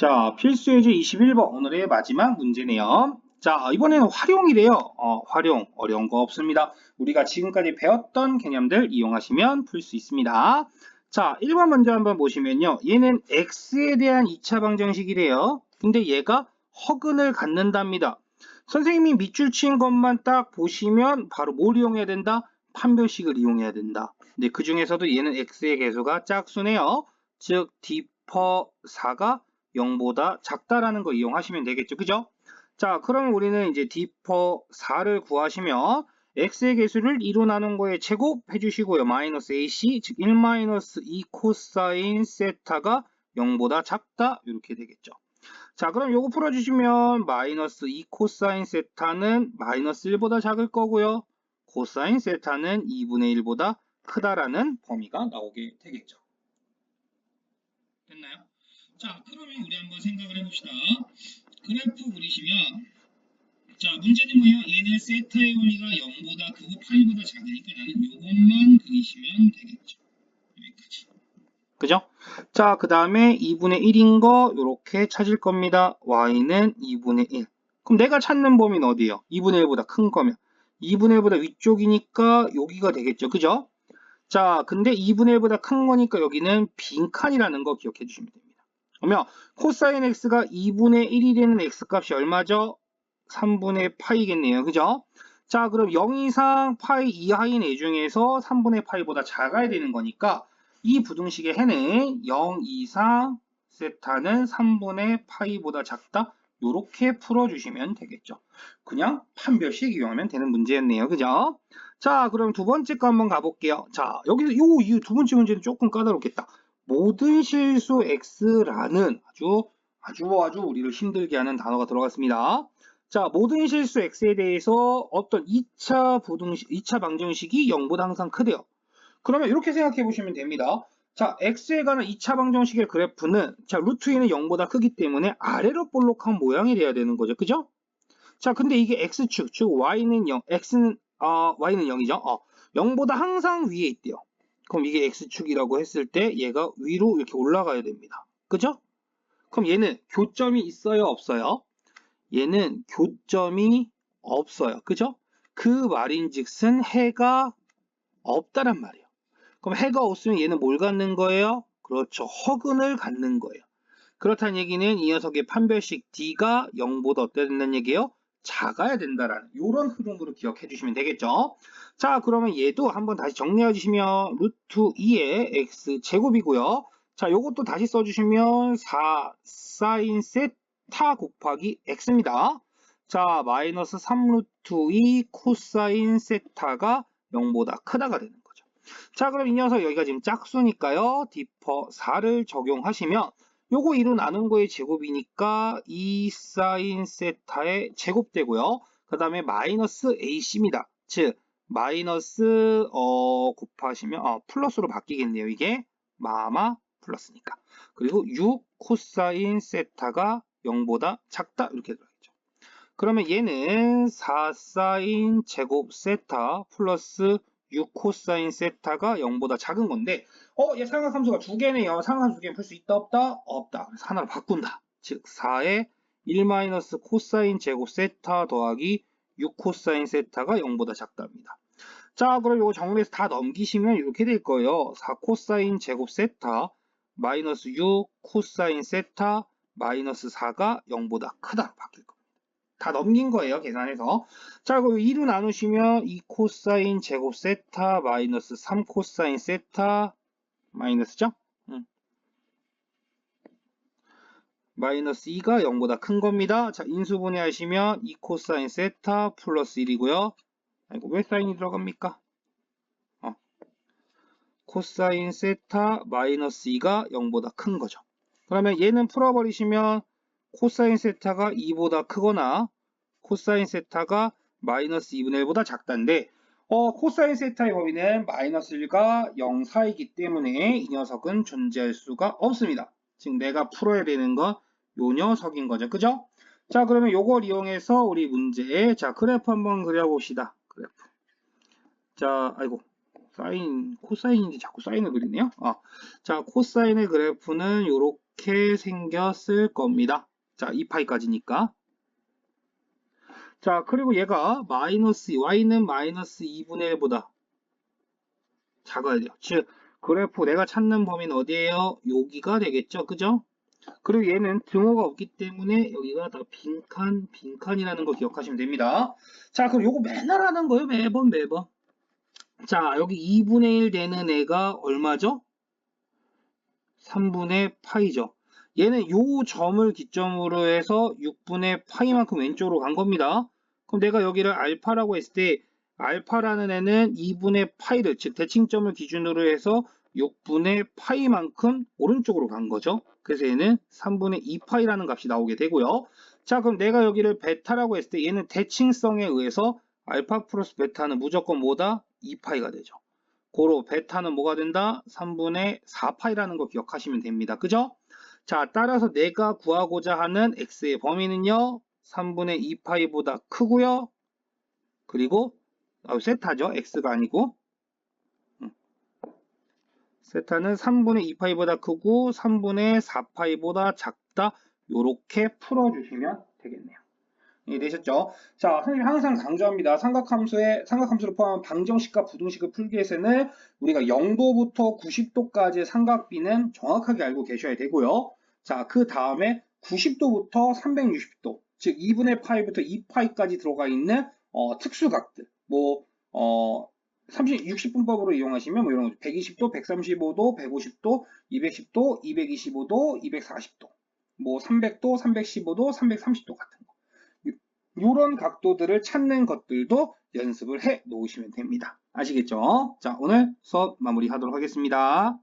자, 필수 예제 21번 오늘의 마지막 문제네요. 자, 이번에는 활용이래요. 활용 어려운 거 없습니다. 우리가 지금까지 배웠던 개념들 이용하시면 풀 수 있습니다. 자, 1번 먼저 한번 보시면요. 얘는 x에 대한 2차 방정식이래요. 근데 얘가 허근을 갖는답니다. 선생님이 밑줄 친 것만 딱 보시면 바로 뭘 이용해야 된다? 판별식을 이용해야 된다. 근데 그 중에서도 얘는 x의 개수가 짝수네요. 즉 d/4가 0보다 작다라는 거 이용하시면 되겠죠. 그죠? 자, 그럼 우리는 이제 d/4를 구하시면 x의 개수를 2로 나눈 거에 제곱 해주시고요. 마이너스 ac, 즉 1-2 코사인 세타가 0보다 작다 이렇게 되겠죠. 자, 그럼 요거 풀어주시면 마이너스 2 코사인 세타는 마이너스 1보다 작을 거고요. 코사인 세타는 2분의 1보다 크다라는 범위가 나오게 되겠죠. 됐나요? 자, 그러면 우리 한번 생각을 해봅시다. 그래프 그리시면, 자, 문제는 뭐예요? 얘는 세타의 범위가 0보다 크고 파이보다 작으니까 나는 요것만 그리시면 되겠죠. 여기까지. 그죠? 자, 그 다음에 2분의 1인 거 요렇게 찾을 겁니다. y는 2분의 1. 그럼 내가 찾는 범위는 어디예요? 2분의 1보다 큰 거면. 2분의 1보다 위쪽이니까 여기가 되겠죠. 그죠? 자, 근데 2분의 1보다 큰 거니까 여기는 빈칸이라는 거 기억해 주시면 됩니다. 그러면 코사인 x가 2분의 1이 되는 x값이 얼마죠? 3분의 파이겠네요. 그죠? 자, 그럼 0 이상 파이 이하인 애 중에서 3분의 파이보다 작아야 되는 거니까 이 부등식의 해는 0 이상 세타는 3분의 파이보다 작다. 요렇게 풀어주시면 되겠죠. 그냥 판별식 이용하면 되는 문제였네요. 그죠? 자, 그럼 두 번째 거 한번 가볼게요. 자, 여기서 이 두 번째 문제는 조금 까다롭겠다. 모든 실수 x라는 아주 우리를 힘들게 하는 단어가 들어갔습니다. 자, 모든 실수 x에 대해서 어떤 2차 방정식이 0보다 항상 크대요. 그러면 이렇게 생각해 보시면 됩니다. 자, x에 관한 2차 방정식의 그래프는 자, 루트 2는 0보다 크기 때문에 아래로 볼록한 모양이 돼야 되는 거죠. 그죠? 자, 근데 이게 x축, 즉 y는 0, y는 0이죠. 0보다 항상 위에 있대요. 그럼 이게 x축이라고 했을 때 얘가 위로 이렇게 올라가야 됩니다. 그죠? 그럼 얘는 교점이 있어요, 없어요? 얘는 교점이 없어요. 그죠? 그 말인즉슨 해가 없다란 말이에요. 그럼 해가 없으면 얘는 뭘 갖는 거예요? 그렇죠. 허근을 갖는 거예요. 그렇다는 얘기는 이 녀석의 판별식 D가 0보다 어때야 된다는 얘기예요? 작아야 된다라는 이런 흐름으로 기억해 주시면 되겠죠. 자, 그러면 얘도 한번 다시 정리해 주시면 루트 2의 x 제곱이고요. 자, 요것도 다시 써주시면 4 사인 세타 곱하기 x입니다. 자, 마이너스 3 루트 2 코사인 세타가 0보다 크다가 되는 거죠. 자, 그럼 이 녀석 여기가 지금 짝수니까요. d/4를 적용하시면 요거 2로 나눈 거의 제곱이니까 2 사인 세타의 제곱되고요. 그 다음에 마이너스 ac입니다. 즉 마이너스 곱하시면 플러스로 바뀌겠네요. 이게 마마 플러스니까. 그리고 6 코사인 세타가 0보다 작다 이렇게 들어가겠죠. 그러면 얘는 4 사인 제곱 세타 플러스 6 코사인 세타가 0보다 작은 건데 얘 상하함수가 두 개네요. 상하함수 두 개 풀 수 있다 없다? 없다. 그래서 하나로 바꾼다. 즉 4에 1 마이너스 코사인 제곱 세타 더하기 6 코사인 세타가 0보다 작답니다. 자, 그럼 이거 정리해서 다 넘기시면 이렇게 될 거예요. 4 코사인 제곱 세타 마이너스 6 코사인 세타 마이너스 4가 0보다 크다 바뀔 겁니다. 다 넘긴 거예요, 계산해서. 자, 그럼 2로 나누시면 2 코사인 제곱 세타 마이너스 3 코사인 세타 마이너스죠? 마이너스 2가 0보다 큰 겁니다. 자, 인수분해 하시면 2 코사인 세타 플러스 1이고요. 아이고, 왜 사인이 들어갑니까? 코사인 세타 마이너스 2가 0보다 큰 거죠. 그러면 얘는 풀어버리시면 코사인 세타가 2보다 크거나 코사인 세타가 마이너스 2분의 1보다 작다인데 코사인 세타의 범위는 마이너스 1과 0 사이이기 때문에 이 녀석은 존재할 수가 없습니다. 즉 내가 풀어야 되는 건 요 녀석인 거죠. 그죠? 자, 그러면 요걸 이용해서 우리 문제에 자 그래프 한번 그려봅시다. 그래프. 자, 아이고 코사인인지 자꾸 사인을 그리네요. 자, 코사인의 그래프는 이렇게 생겼을 겁니다. 자, 2파이까지니까. 자, 그리고 얘가 y는 마이너스 2분의 1보다 작아야 돼요. 즉, 그래프 내가 찾는 범위는 어디예요? 여기가 되겠죠. 그죠? 그리고 얘는 등호가 없기 때문에 여기가 다 빈칸이라는 거 기억하시면 됩니다. 자, 그럼 요거 맨날 하는 거예요. 매번. 자, 여기 2분의 1 되는 애가 얼마죠? 3분의 파이죠. 얘는 요 점을 기점으로 해서 6분의 파이만큼 왼쪽으로 간 겁니다. 그럼 내가 여기를 알파라고 했을 때 알파라는 애는 2분의 파이를, 즉 대칭점을 기준으로 해서 6분의 파이만큼 오른쪽으로 간 거죠. 그래서 얘는 3분의 2파이라는 값이 나오게 되고요. 자, 그럼 내가 여기를 베타라고 했을 때 얘는 대칭성에 의해서 알파 플러스 베타는 무조건 뭐다? 2파이가 되죠. 고로 베타는 뭐가 된다? 3분의 4파이라는 거 기억하시면 됩니다. 그죠? 자, 따라서 내가 구하고자 하는 x의 범위는요. 3분의 2파이보다 크고요. 그리고 세타죠. x가 아니고 세타는 3분의 2파이보다 크고 3분의 4파이보다 작다. 요렇게 풀어주시면 되겠네요. 이해되셨죠? 자, 선생님이 항상 강조합니다. 삼각함수를 포함한 방정식과 부등식을 풀기 위해서는 우리가 0도부터 90도까지의 삼각비는 정확하게 알고 계셔야 되고요. 자, 그 다음에 90도부터 360도, 즉 2분의 파이부터 2파이까지 들어가 있는 특수각들, 60분법으로 이용하시면 뭐 이런 거 120도, 135도, 150도, 210도, 225도, 240도, 뭐 300도, 315도, 330도 같은 거. 이런 각도들을 찾는 것들도 연습을 해 놓으시면 됩니다. 아시겠죠? 자, 오늘 수업 마무리하도록 하겠습니다.